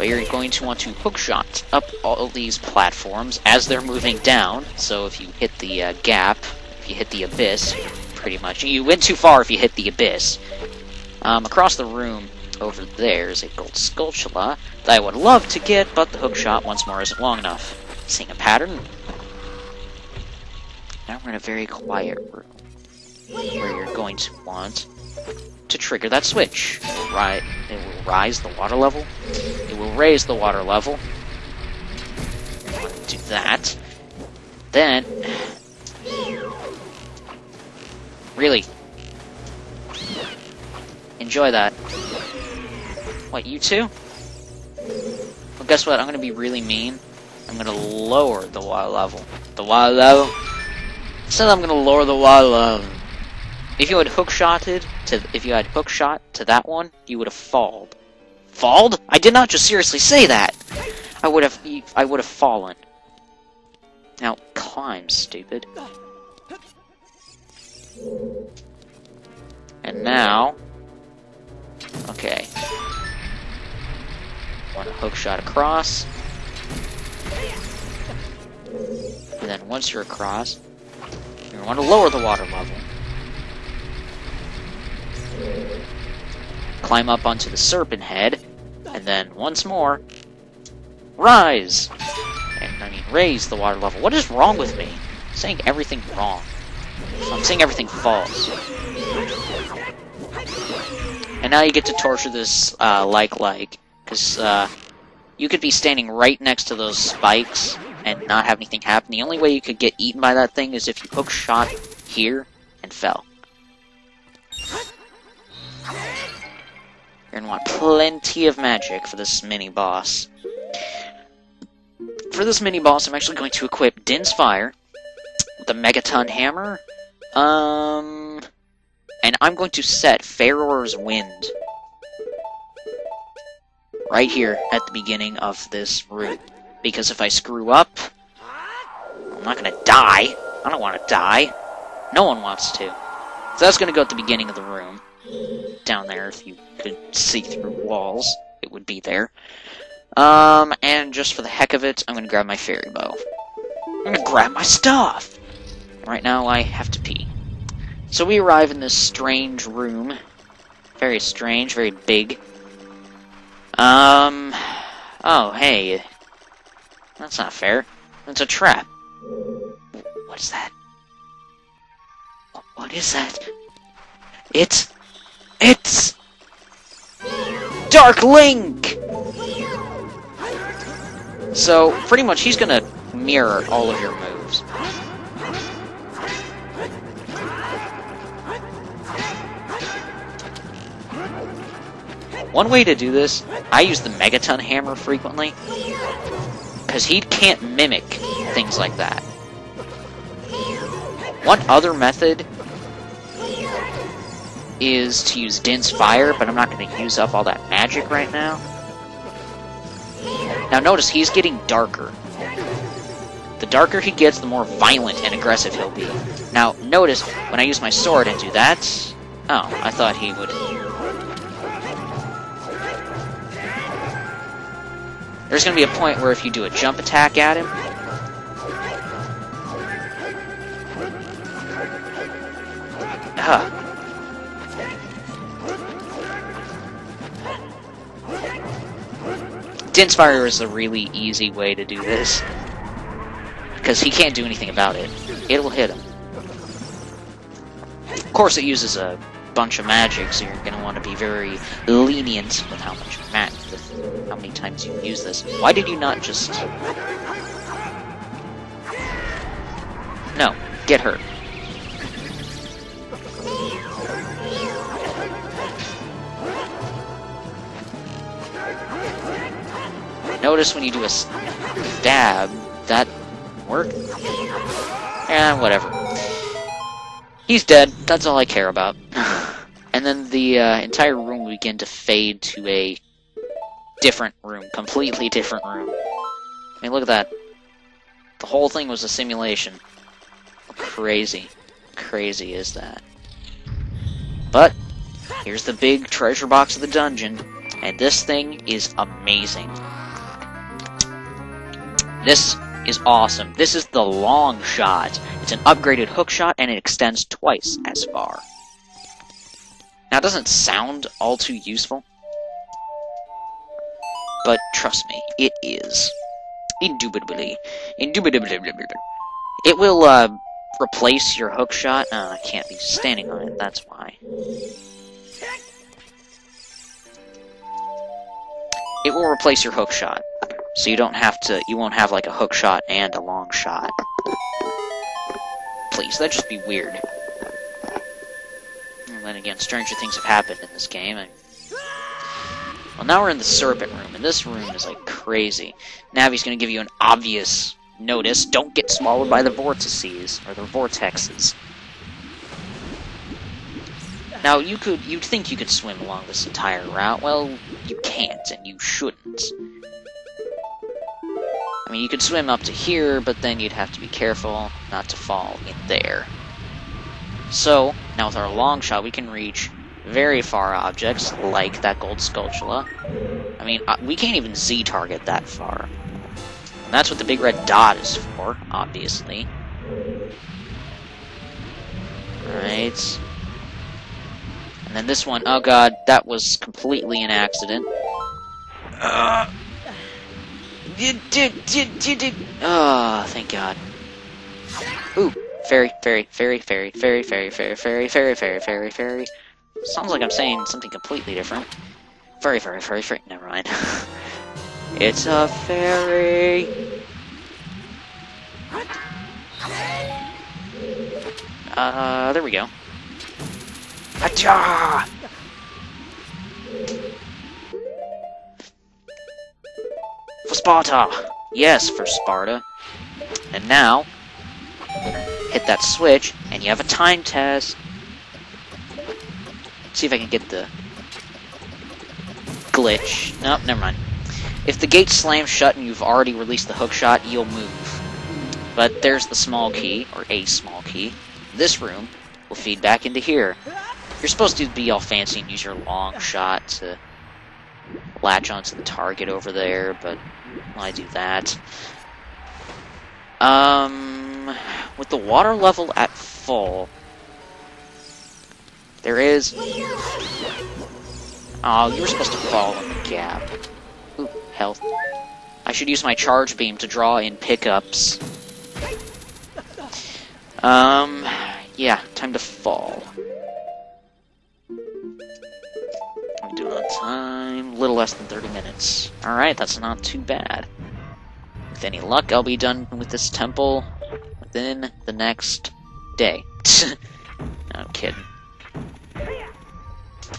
But you're going to want to hookshot up all these platforms as they're moving down. So if you hit the gap, if you hit the abyss, pretty much. You went too far if you hit the abyss. Across the room over there is a gold skulltula that I would love to get, but the hookshot once more isn't long enough. Seeing a pattern? Now we're in a very quiet room where you're going to want to trigger that switch. Right, it will rise the water level. It will raise the water level. Do that. Then, really, enjoy that. What, you too? Well, guess what? I'm gonna be really mean. I'm gonna lower the water level. The water level. Instead, I'm gonna lower the water level. If you had hookshot to that one, you would have falled. Falled? I did not just seriously say that. I would have fallen. Now climb, stupid. And now, okay. Want to hookshot across. And then once you're across, you want to lower the water level. Climb up onto the serpent head, and then once more, rise! And I mean, raise the water level. What is wrong with me? I'm saying everything wrong. I'm saying everything false. And now you get to torture this because you could be standing right next to those spikes and not have anything happen. The only way you could get eaten by that thing is if you hookshot here and fell. You're gonna want plenty of magic for this mini-boss. For this mini-boss, I'm actually going to equip Din's Fire, the Megaton Hammer, and I'm going to set Pharaoh's Wind right here at the beginning of this route. Because if I screw up, I'm not gonna die. I don't want to die. No one wants to. So that's gonna go at the beginning of the room. Down there, if you could see through walls, it would be there. And just for the heck of it, I'm gonna grab my fairy bow. I'm gonna grab my stuff! Right now, I have to pee. So we arrive in this strange room. Very strange, very big. Oh, hey. That's not fair. It's a trap. What is that? What is that? It's Dark Link! So, pretty much, he's gonna mirror all of your moves. One way to do this, I use the Megaton Hammer frequently, because he can't mimic things like that. One other method is to use Din's Fire, but I'm not going to use up all that magic right now. Now notice, he's getting darker. The darker he gets, the more violent and aggressive he'll be. Now, notice, when I use my sword and do that... Oh, I thought he would... There's going to be a point where if you do a jump attack at him... Din's Fire is a really easy way to do this. Because he can't do anything about it. It will hit him. Of course it uses a bunch of magic, so you're going to want to be very lenient with how much with how many times you use this. Why did you not just... No, get hurt. Notice when you do a stab, that worked? Eh, whatever. He's dead. That's all I care about. And then the entire room will begin to fade to a different room. Completely different room. I mean, look at that. The whole thing was a simulation. Crazy. Crazy is that. But, here's the big treasure box of the dungeon. And this thing is amazing. This is awesome. This is the long shot. It's an upgraded hook shot, and it extends twice as far. Now, it doesn't sound all too useful, but trust me, it is. Indubitably. It will, replace your hook shot. I can't be standing on it, that's why. It will replace your hook shot. So you don't have to, you won't have like a hook shot and a long shot. Please, that'd just be weird. And then again, stranger things have happened in this game. Well, now we're in the Serpent Room, and this room is like crazy. Navi's gonna give you an obvious notice: don't get swallowed by the vortices, or the vortexes. Now, you'd think you could swim along this entire route. Well, you can't, and you shouldn't. I mean, you could swim up to here, but then you'd have to be careful not to fall in there. So, now with our long shot, we can reach very far objects, like that gold Skulltula. I mean, we can't even Z-target that far. And that's what the big red dot is for, obviously. Alright. And then this one, oh god, that was completely an accident. Oh, thank god. Ooh, fairy. Sounds like I'm saying something completely different. Fairy. Never mind. It's a fairy. There we go. Achoo! For Sparta! Yes, for Sparta. And now, hit that switch, and you have a time test. Let's see if I can get the glitch. Nope, never mind. If the gate slams shut and you've already released the hook shot, you'll move. But there's the small key, or a small key. This room will feed back into here. You're supposed to be all fancy and use your long shot to latch onto the target over there, but I do that. With the water level at full, there is... Oh, you were supposed to fall in the gap. Ooh, health. I should use my charge beam to draw in pickups. Yeah, time to fall. I'm doing on time, little less than 30 minutes. Alright, that's not too bad. With any luck, I'll be done with this temple within the next day. No, I'm kidding.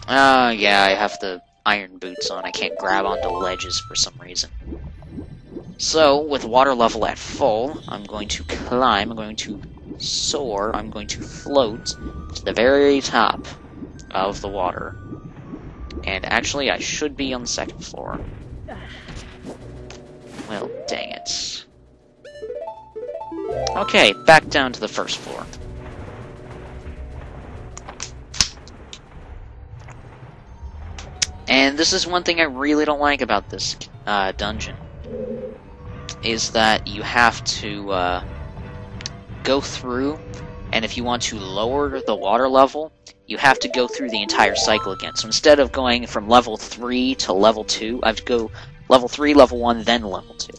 Yeah, I have the iron boots on. I can't grab onto ledges for some reason. So, with water level at full, I'm going to climb, I'm going to soar, I'm going to float to the very top of the water. And actually, I should be on the second floor. Well, dang it. Okay, back down to the first floor. And this is one thing I really don't like about this dungeon, is that you have to go through, and if you want to lower the water level, you have to go through the entire cycle again. So instead of going from level 3 to level 2, I have to go level 3, level 1, then level 2.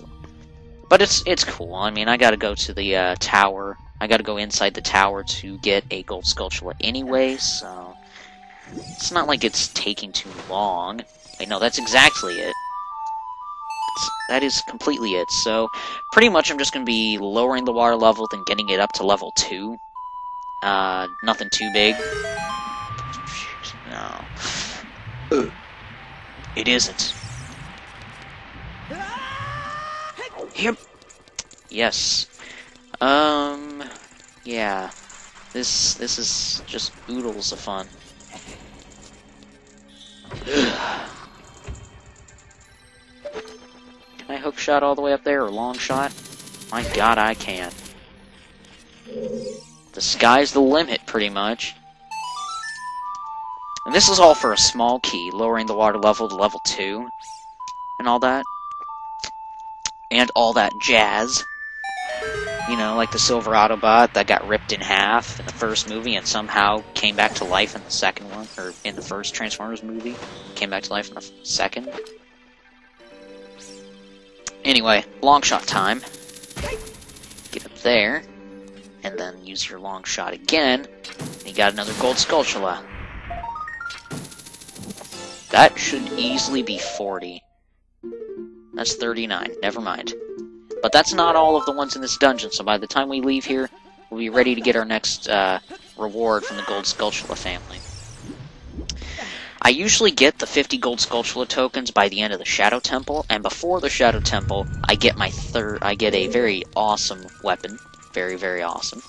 But it's cool. I mean, I gotta go to the tower. I gotta go inside the tower to get a gold Skulltula anyway, so it's not like it's taking too long. Wait, no, that's exactly it. That is completely it. So, pretty much I'm just going to be lowering the water level, then getting it up to level 2. Nothing too big. No. It isn't. Yep. Yes. Yeah. This is just oodles of fun. Can I hook shot all the way up there, or long shot? My god, I can. The sky's the limit, pretty much. And this is all for a small key, lowering the water level to level 2, and all that. And all that jazz. You know, like the silver Autobot that got ripped in half in the first movie and somehow came back to life in the second one, or in the first Transformers movie, came back to life in the second. Anyway, long shot time. Get up there, and then use your long shot again, and you got another gold Skulltula. That should easily be 40. That's 39, never mind. But that's not all of the ones in this dungeon, so by the time we leave here, we'll be ready to get our next reward from the Gold Skulltula family. I usually get the 50 Gold Skulltula tokens by the end of the Shadow Temple, and before the Shadow Temple, I get a very awesome weapon. Very, very awesome.